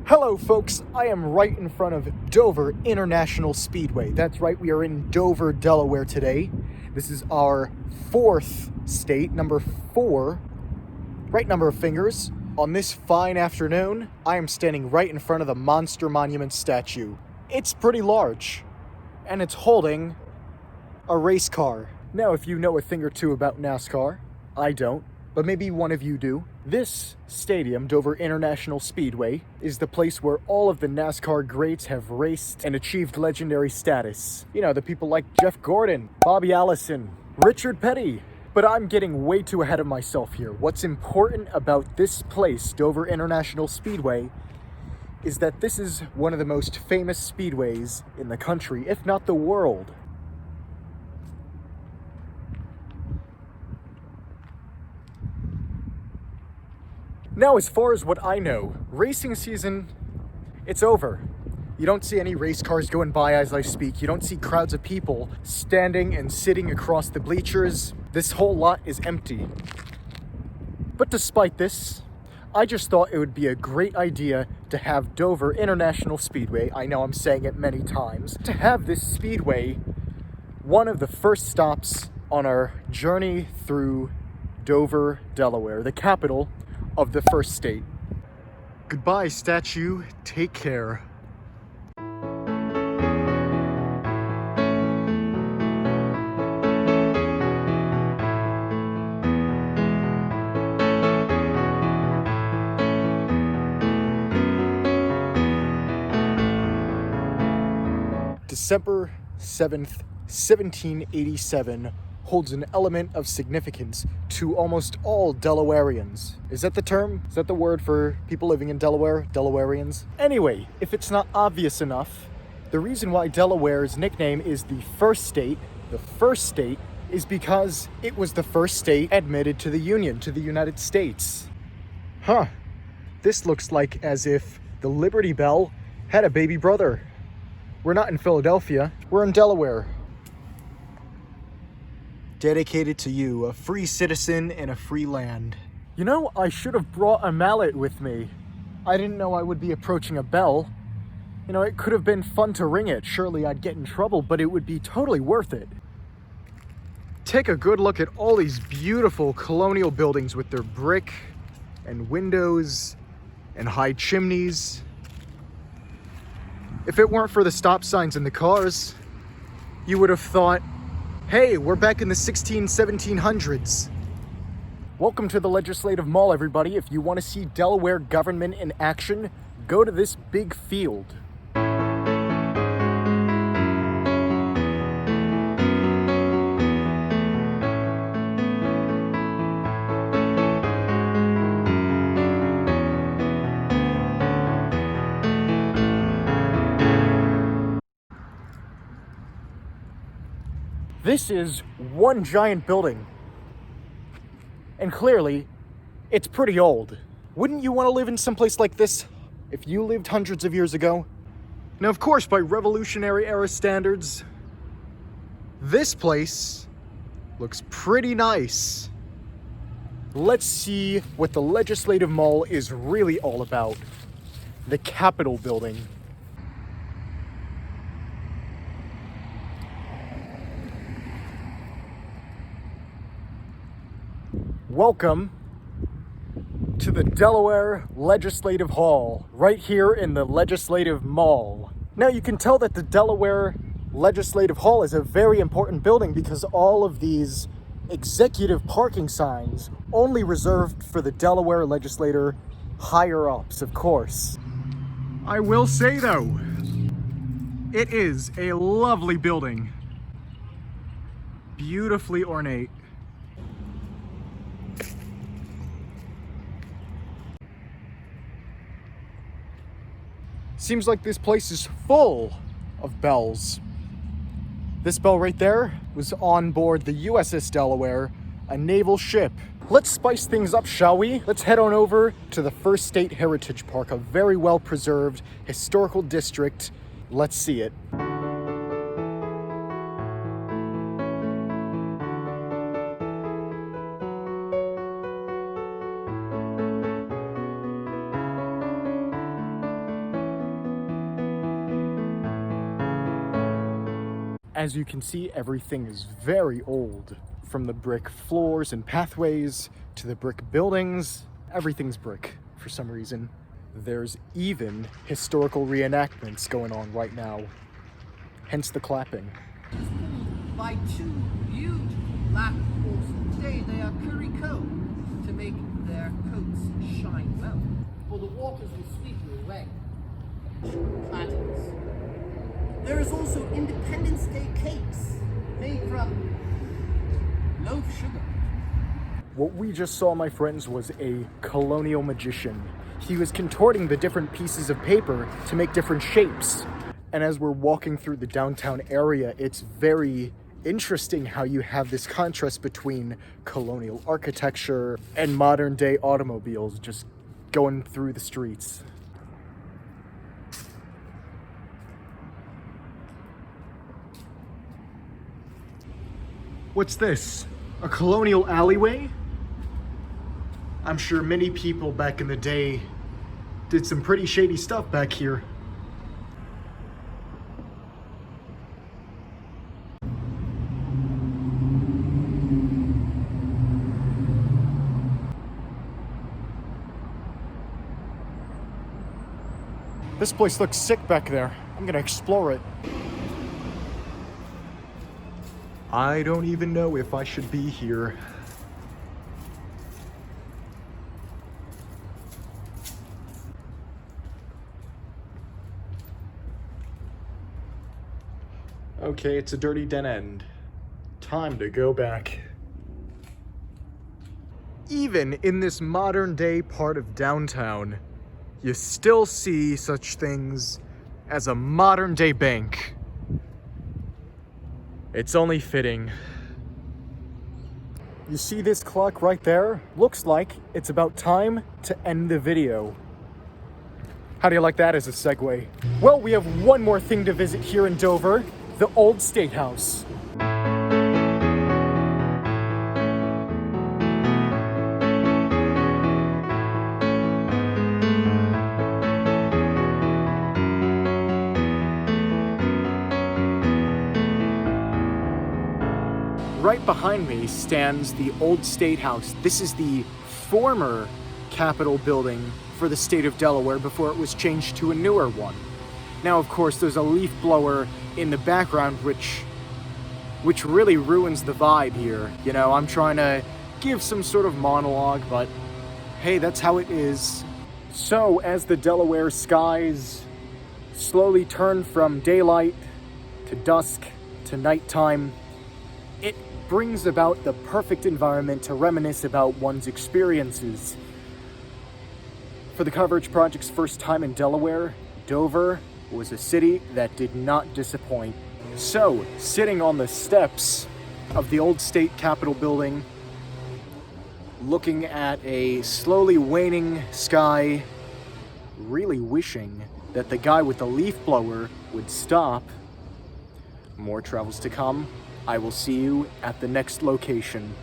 Hello folks, I am right in front of Dover International Speedway. That's right, we are in Dover, Delaware today. This is our fourth state, number 4, right number of fingers. On this fine afternoon, I am standing right in front of the Monster Monument statue. It's pretty large, and it's holding a race car. Now, if you know a thing or two about NASCAR, I don't, but maybe one of you do. This stadium, Dover International Speedway, is the place where all of the NASCAR greats have raced and achieved legendary status. You know, the people like Jeff Gordon, Bobby Allison, Richard Petty. But I'm getting way too ahead of myself here. What's important about this place, Dover International Speedway, is that this is one of the most famous speedways in the country, if not the world. Now, as far as what I know, racing season, it's over. You don't see any race cars going by as I speak. You don't see crowds of people standing and sitting across the bleachers. This whole lot is empty. But despite this, I just thought it would be a great idea to have Dover International Speedway, I know I'm saying it many times, to have this speedway one of the first stops on our journey through Dover, Delaware, the capital of the first state. Goodbye, statue. Take care. December 7th, 1787 holds an element of significance to almost all Delawareans. Is that the term? Is that the word for people living in Delaware? Delawareans? Anyway, if it's not obvious enough, the reason why Delaware's nickname is the first state is because it was the first state admitted to the Union, to the United States. Huh. This looks like as if the Liberty Bell had a baby brother. We're not in Philadelphia, we're in Delaware. Dedicated to you, a free citizen in a free land. You know, I should have brought a mallet with me. I didn't know I would be approaching a bell. You know, it could have been fun to ring it. Surely I'd get in trouble, but it would be totally worth it. Take a good look at all these beautiful colonial buildings with their brick and windows and high chimneys. If it weren't for the stop signs and the cars, you would have thought, hey, we're back in the 1700s. Welcome to the Legislative Mall, everybody. If you want to see Delaware government in action, go to this big field. This is one giant building, and clearly, it's pretty old. Wouldn't you want to live in some place like this if you lived hundreds of years ago? Now, of course, by Revolutionary era standards, this place looks pretty nice. Let's see what the Legislative Mall is really all about. The Capitol Building. Welcome to the Delaware Legislative Hall, right here in the Legislative Mall. Now you can tell that the Delaware Legislative Hall is a very important building because all of these executive parking signs only reserved for the Delaware legislator higher ups, of course. I will say though, it is a lovely building. Beautifully ornate. Seems like this place is full of bells. This bell right there was on board the USS Delaware, a naval ship. Let's spice things up, shall we? Let's head on over to the First State Heritage Park, a very well-preserved historical district. Let's see it. As you can see, everything is very old. From the brick floors and pathways to the brick buildings, everything's brick for some reason. There's even historical reenactments going on right now, hence the clapping. It's pulled by two beautiful black horses. Today they are curry combed to make their coats shine well, for the waters will sweep you away. Platters. There is also Independence Day cakes made from loaf sugar. What we just saw, my friends, was a colonial magician. He was contorting the different pieces of paper to make different shapes. And as we're walking through the downtown area, it's very interesting how you have this contrast between colonial architecture and modern day automobiles just going through the streets. What's this? A colonial alleyway? I'm sure many people back in the day did some pretty shady stuff back here. This place looks sick back there. I'm gonna explore it. I don't even know if I should be here. Okay, it's a dirty dead end. Time to go back. Even in this modern day part of downtown, you still see such things as a modern day bank. It's only fitting. You see this clock right there? Looks like it's about time to end the video. How do you like that as a segue? Well, we have one more thing to visit here in Dover, the Old State House. Right behind me stands the Old State House. This is the former Capitol building for the state of Delaware before it was changed to a newer one. Now, of course, there's a leaf blower in the background which really ruins the vibe here. You know, I'm trying to give some sort of monologue, but hey, that's how it is. So, as the Delaware skies slowly turn from daylight to dusk to nighttime, it brings about the perfect environment to reminisce about one's experiences. For the Coverage Project's first time in Delaware, Dover was a city that did not disappoint. So, sitting on the steps of the Old State Capitol building, looking at a slowly waning sky, really wishing that the guy with the leaf blower would stop. More travels to come. I will see you at the next location.